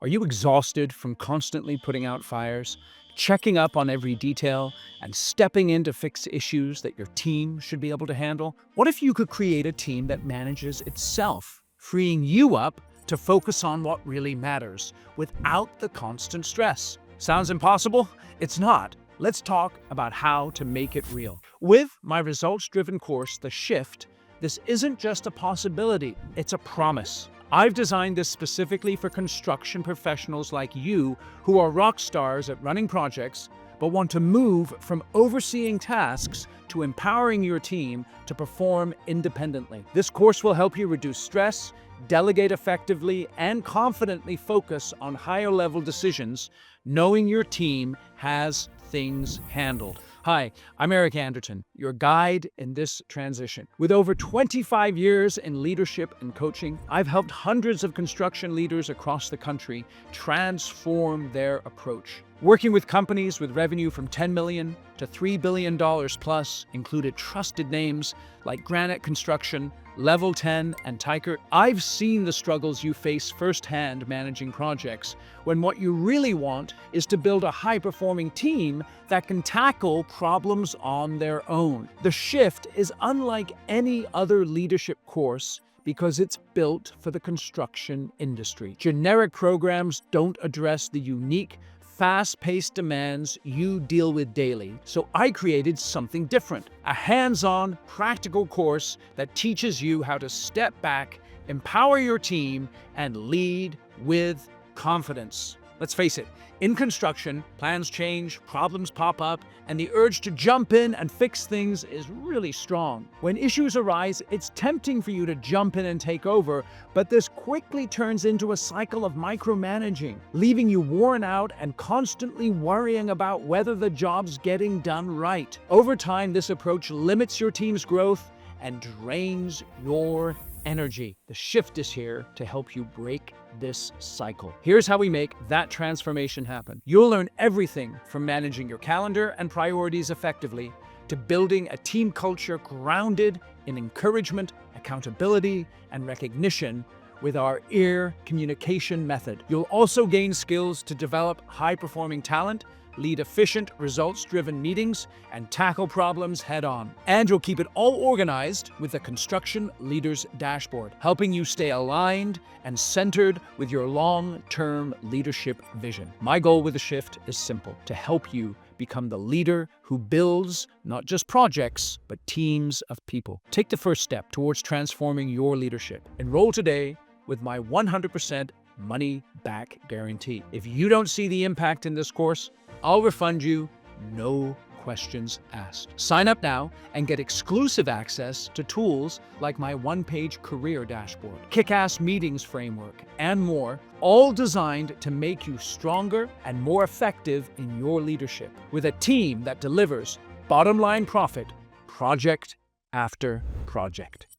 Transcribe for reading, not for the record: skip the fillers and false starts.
Are you exhausted from constantly putting out fires, checking up on every detail, and stepping in to fix issues that your team should be able to handle? What if you could create a team that manages itself, freeing you up to focus on what really matters without the constant stress? Sounds impossible? It's not. Let's talk about how to make it real. With my results-driven course, The Shift, this isn't just a possibility, it's a promise. I've designed this specifically for construction professionals like you who are rock stars at running projects, but want to move from overseeing tasks to empowering your team to perform independently. This course will help you reduce stress, delegate effectively, and confidently focus on higher-level decisions, knowing your team has things handled. Hi, I'm Eric Anderton, your guide in this transition. With over 25 years in leadership and coaching, I've helped hundreds of construction leaders across the country transform their approach. Working with companies with revenue from $10 million to $3 billion plus included trusted names like Granite Construction, Level 10, and Tykert. I've seen the struggles you face firsthand managing projects, when what you really want is to build a high-performing team that can tackle problems on their own. The Shift is unlike any other leadership course because it's built for the construction industry. Generic programs don't address the unique, fast-paced demands you deal with daily, so I created something different. A hands-on, practical course that teaches you how to step back, empower your team, and lead with confidence. Let's face it, in construction, plans change, problems pop up, and the urge to jump in and fix things is really strong. When issues arise, it's tempting for you to jump in and take over, but this quickly turns into a cycle of micromanaging, leaving you worn out and constantly worrying about whether the job's getting done right. Over time, this approach limits your team's growth and drains your energy. The Shift is here to help you break this cycle. Here's how we make that transformation happen. You'll learn everything from managing your calendar and priorities effectively to building a team culture grounded in encouragement, accountability, and recognition with our ear communication method. You'll also gain skills to develop high-performing talent, lead efficient, results-driven meetings, and tackle problems head-on. And you'll keep it all organized with the Construction Leaders Dashboard, helping you stay aligned and centered with your long-term leadership vision. My goal with The Shift is simple: to help you become the leader who builds not just projects, but teams of people. Take the first step towards transforming your leadership. Enroll today with my 100% money-back guarantee. If you don't see the impact in this course, I'll refund you, no questions asked. Sign up now and get exclusive access to tools like my one-page career dashboard, kick-ass meetings framework, and more, all designed to make you stronger and more effective in your leadership, with a team that delivers bottom-line profit, project after project.